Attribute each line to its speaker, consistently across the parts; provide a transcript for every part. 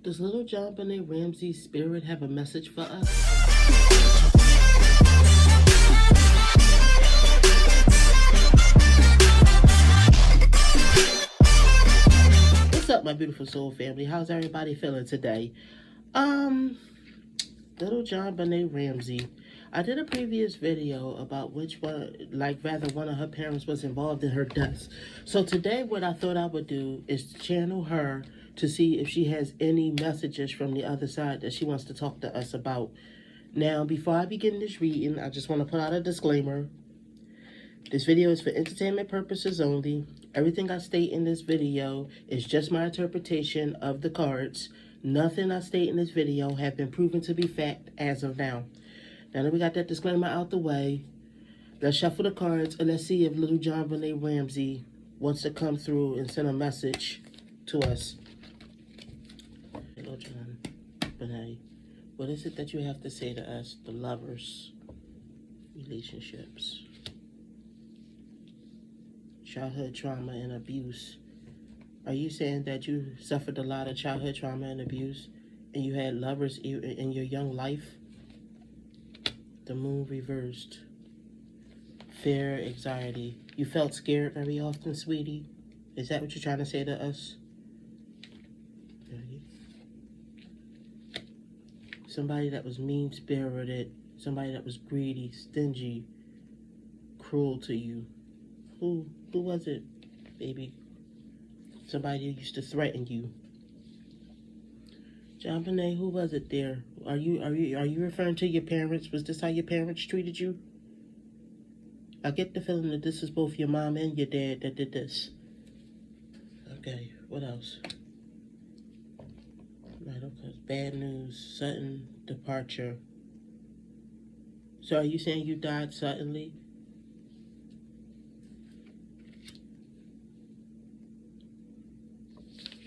Speaker 1: Does little JonBonet Ramsey's spirit have a message for us? What's up, my beautiful soul family? How's everybody feeling today? Little JonBonet Ramsey. I did a previous video about which one, one of her parents was involved in her death. So today what I thought I would do is channel her to see if she has any messages from the other side that she wants to talk to us about. Now, before I begin this reading, I just want to put out a disclaimer. This video is for entertainment purposes only. Everything I state in this video is just my interpretation of the cards. Nothing I state in this video have been proven to be fact as of now. Now that we got that disclaimer out the way, let's shuffle the cards and let's see if little JonBonet Ramsey wants to come through and send a message to us. Little JonBonet, what is it that you have to say to us, the lovers, relationships, childhood trauma and abuse? Are you saying that you suffered a lot of childhood trauma and abuse and you had lovers in your young life? The moon reversed. Fear, anxiety. You felt scared very often, sweetie? Is that what you're trying to say to us? Somebody that was mean-spirited. Somebody that was greedy, stingy, cruel to you. Who was it, baby? Somebody who used to threaten you. JonBonet, who was it there? Are you referring to your parents? Was this how your parents treated you? I get the feeling that this is both your mom and your dad that did this. Okay, what else? Bad news, sudden departure. So are you saying you died suddenly?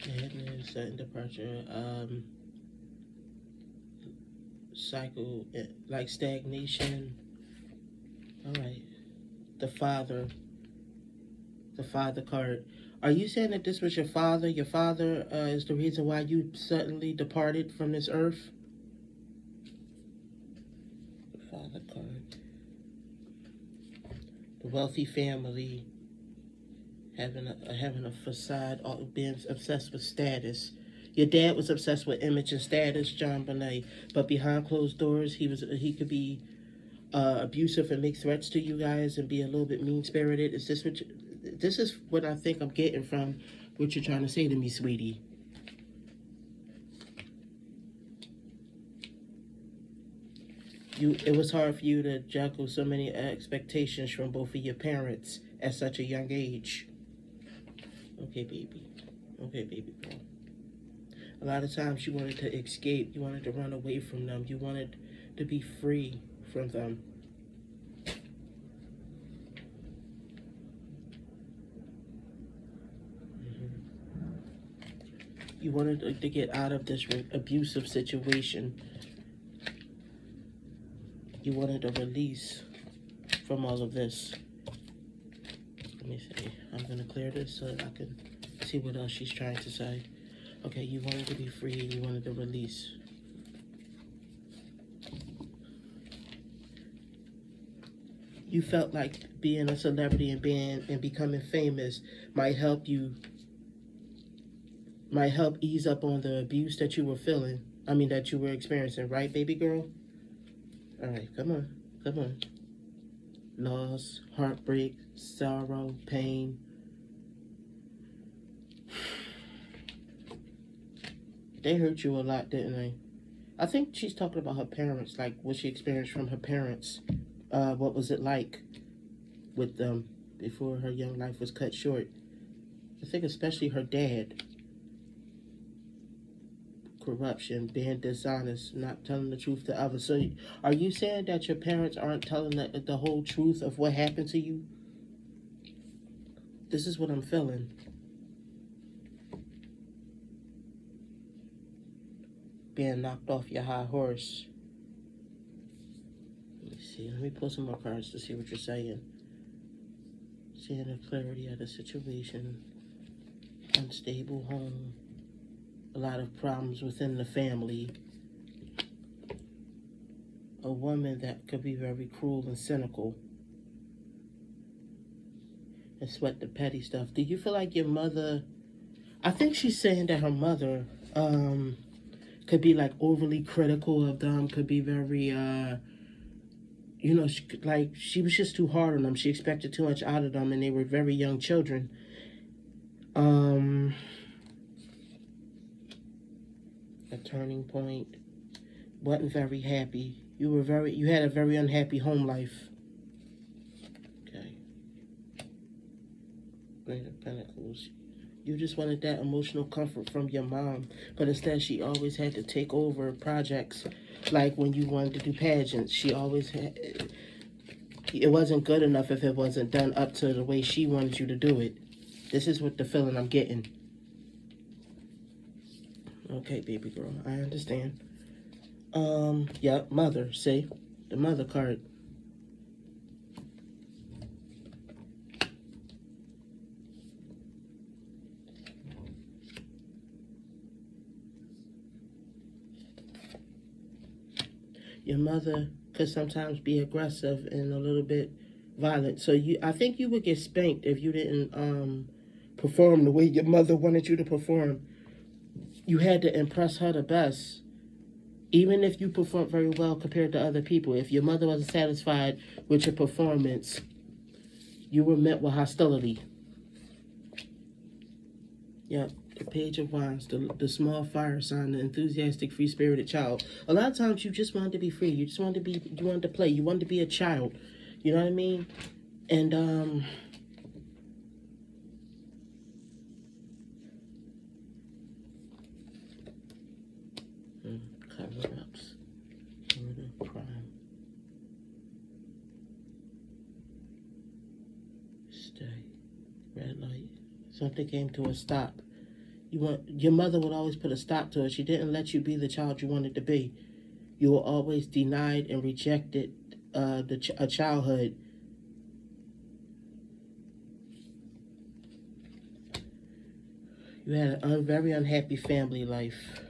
Speaker 1: Bad news, sudden departure. Cycle, like stagnation. All right. The father card. Are you saying that this was your father? Your father is the reason why you suddenly departed from this earth? The father card. The wealthy family having a facade, being obsessed with status. Your dad was obsessed with image and status, JonBonet, but behind closed doors, he could be abusive and make threats to you guys and be a little bit mean-spirited. Is this what this is what I think I'm getting from what you're trying to say to me, sweetie? It was hard for you to juggle so many expectations from both of your parents at such a young age. Okay, baby. Okay, baby girl. A lot of times you wanted to escape. You wanted to run away from them. You wanted to be free from them. You wanted to get out of this abusive situation. You wanted a release from all of this. Let me see. I'm going to clear this so that I can see what else she's trying to say. Okay, you wanted to be free and you wanted to release. You felt like being a celebrity and becoming famous might help ease up on the abuse that you were feeling. That you were experiencing, right, baby girl? All right, come on. Loss, heartbreak, sorrow, pain. They hurt you a lot, didn't they? I think she's talking about her parents, like what she experienced from her parents. What was it like with them before her young life was cut short? I think especially her dad. Corruption, being dishonest, not telling the truth to others. So are you saying that your parents aren't telling the whole truth of what happened to you? This is what I'm feeling. Being knocked off your high horse. Let me see. Let me pull some more cards to see what you're saying. Seeing the clarity of the situation. Unstable home. a lot of problems within the family. A woman that could be very cruel and cynical and sweat the petty stuff. Do you feel like your mother, I think she's saying that her mother could be like overly critical of them, could be very, you know, she was just too hard on them. She expected too much out of them, and they were very young children. A turning point. Wasn't very happy. You had a very unhappy home life. Okay. Great of Pentacles. You just wanted that emotional comfort from your mom, but instead she always had to take over projects. Like when you wanted to do pageants, she always had, it wasn't good enough if it wasn't done up to the way she wanted you to do it. This is what the feeling I'm getting. Okay, baby girl, I understand. Yeah, mother, see? The mother card. Your mother could sometimes be aggressive and a little bit violent. So I think you would get spanked if you didn't perform the way your mother wanted you to perform. You had to impress her the best. Even if you performed very well compared to other people, if your mother wasn't satisfied with your performance, you were met with hostility. Yep, the Page of Wands, the small fire sign, the enthusiastic, free-spirited child. A lot of times you just wanted to be free. You just wanted to play. You wanted to be a child. You know what I mean? And, cover-ups, murder, crime, stay, red light, something came to a stop. Your mother would always put a stop to it. She didn't let you be the child you wanted to be. You were always denied and rejected a childhood. You had a very unhappy family life.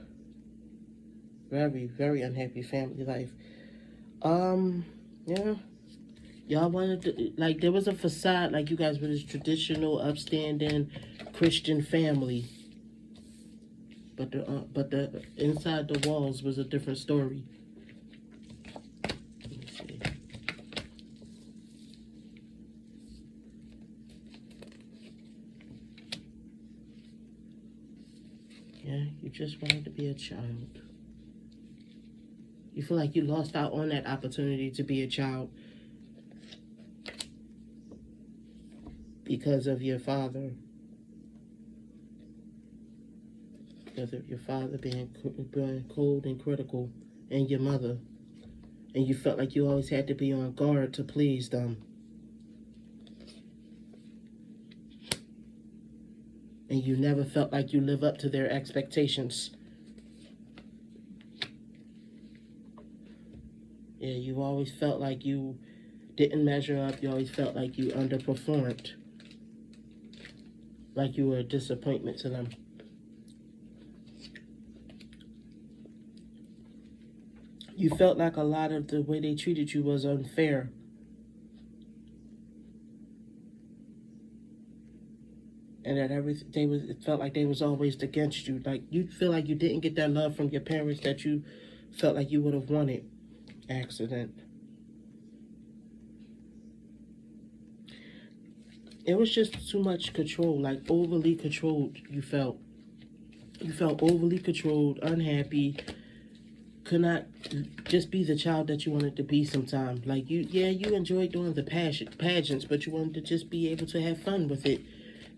Speaker 1: Very, very unhappy family life. Yeah. Y'all wanted to, like, there was a facade, like you guys were this traditional, upstanding Christian family. But the inside the walls was a different story. Let me see. Yeah, you just wanted to be a child. You feel like you lost out on that opportunity to be a child because of your father. Because of your father being cold and critical, and your mother. And you felt like you always had to be on guard to please them. And you never felt like you live up to their expectations. Yeah, you always felt like you didn't measure up. You always felt like you underperformed. Like you were a disappointment to them. You felt like a lot of the way they treated you was unfair. And that it felt like they was always against you. Like you feel like you didn't get that love from your parents that you felt like you would have wanted. Accident. It was just too much control, like overly controlled. You felt overly controlled, unhappy, could not just be the child that you wanted to be sometimes. Like you enjoyed doing the pageants, but you wanted to just be able to have fun with it.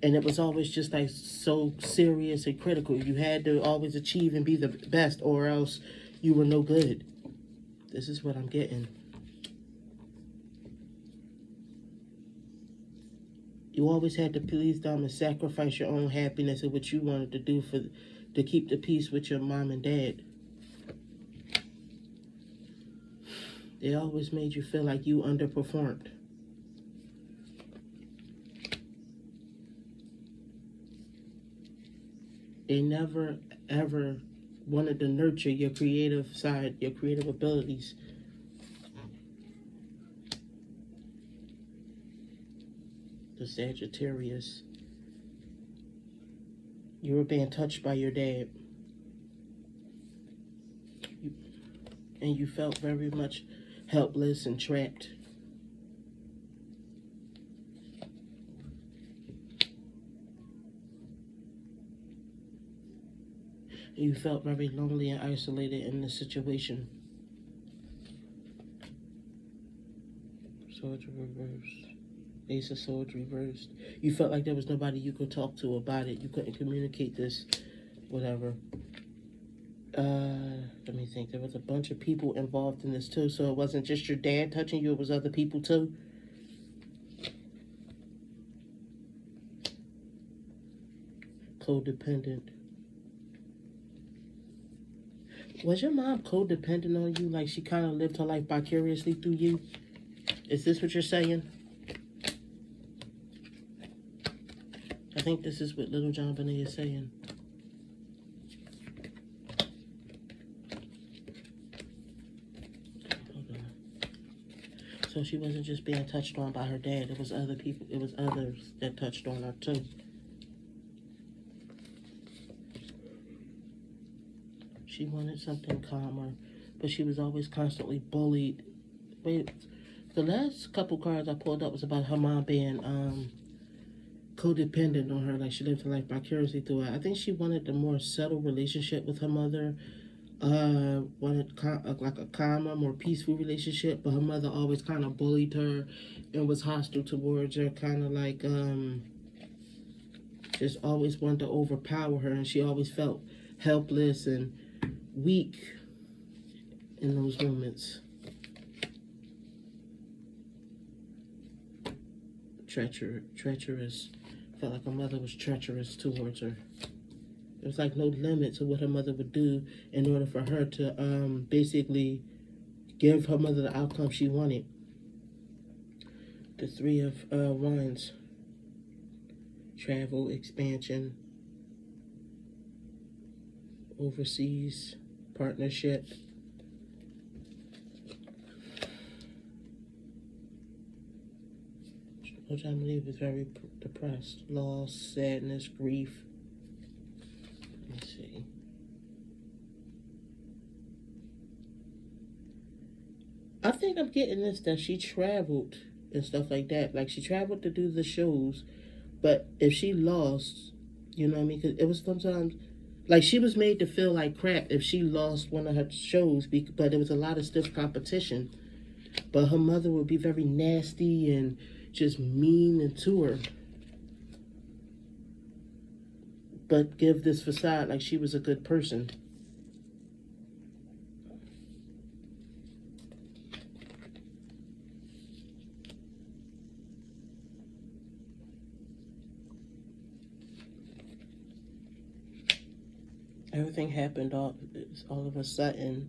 Speaker 1: And it was always just like so serious and critical. You had to always achieve and be the best, or else you were no good. This is what I'm getting. You always had to please them and sacrifice your own happiness and what you wanted to do to keep the peace with your mom and dad. They always made you feel like you underperformed. They never, ever wanted to nurture your creative side, your creative abilities. The Sagittarius. You were being touched by your dad. And you felt very much helpless and trapped. You felt very lonely and isolated in this situation. Swords reversed. Ace of Swords reversed. You felt like there was nobody you could talk to about it. You couldn't communicate this, whatever. Let me think. There was a bunch of people involved in this too, so it wasn't just your dad touching you, it was other people too. Codependent. Was your mom codependent on you? Like she kind of lived her life vicariously through you? Is this what you're saying? I think this is what little JonBenét is saying. Hold on. So she wasn't just being touched on by her dad. It was other people. It was others that touched on her too. She wanted something calmer, but she was always constantly bullied. Wait, the last couple cards I pulled up was about her mom being codependent on her, like she lived her life vicariously through it. I think she wanted a more settled relationship with her mother, wanted like a calmer, more peaceful relationship, but her mother always kind of bullied her and was hostile towards her, kind of like just always wanted to overpower her, and she always felt helpless and weak in those moments. Treacherous. Felt like her mother was treacherous towards her. There was like no limit to what her mother would do in order for her to basically give her mother the outcome she wanted. The Three of Wands. Travel, expansion, overseas, partnership. Which I believe is very depressed. Loss, sadness, grief. Let's see. I think I'm getting this, that she traveled and stuff like that. Like she traveled to do the shows, but if she lost, you know what I mean? Because it was sometimes, like she was made to feel like crap if she lost one of her shows, but there was a lot of stiff competition. But her mother would be very nasty and just mean and to her, but give this facade like she was a good person. Everything happened all of a sudden.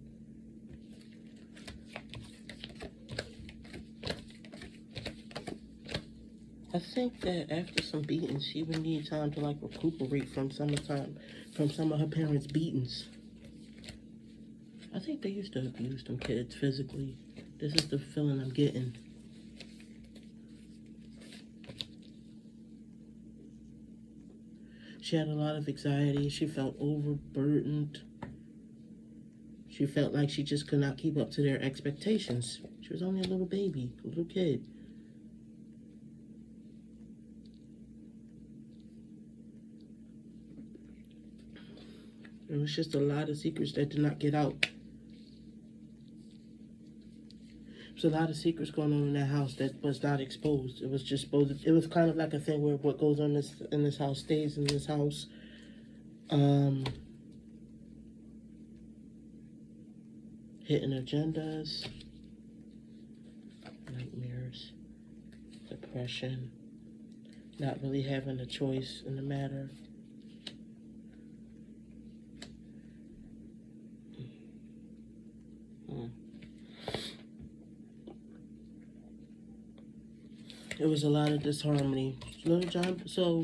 Speaker 1: I think that after some beatings, she would need time to like recuperate from some of her parents' beatings. I think they used to abuse them kids physically. This is the feeling I'm getting. She had a lot of anxiety. She felt overburdened. She felt like she just could not keep up to their expectations. She was only a little baby, a little kid. There was just a lot of secrets that did not get out. There's a lot of secrets going on in that house that was not exposed. It was just supposed. It was kind of like a thing where what goes on in this house stays in this house. Hidden agendas, nightmares, depression, not really having a choice in the matter. There was a lot of disharmony. Little John, so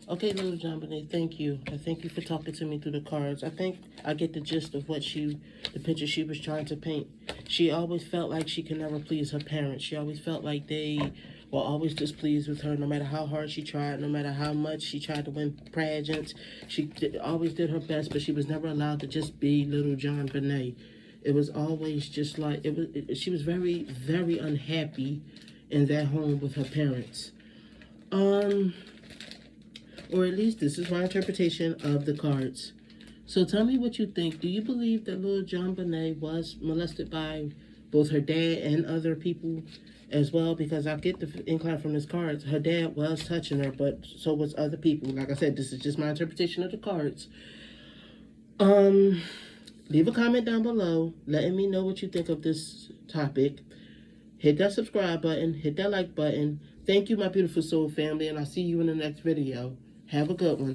Speaker 1: Okay, little JonBenét, thank you. I thank you for talking to me through the cards. I think I get the gist of what the picture she was trying to paint. She always felt like she could never please her parents. She always felt like they were always displeased with her, no matter how hard she tried, no matter how much she tried to win pageants. She always did her best, but she was never allowed to just be little JonBenét. It was always just like, she was very, very unhappy in that home with her parents. Or at least this is my interpretation of the cards. So tell me what you think. Do you believe that little JonBenét was molested by both her dad and other people as well? Because I get the incline from this cards. Her dad was touching her, but so was other people. Like I said, this is just my interpretation of the cards. Leave a comment down below letting me know what you think of this topic. Hit that subscribe button. Hit that like button. Thank you, my beautiful soul family, and I'll see you in the next video. Have a good one.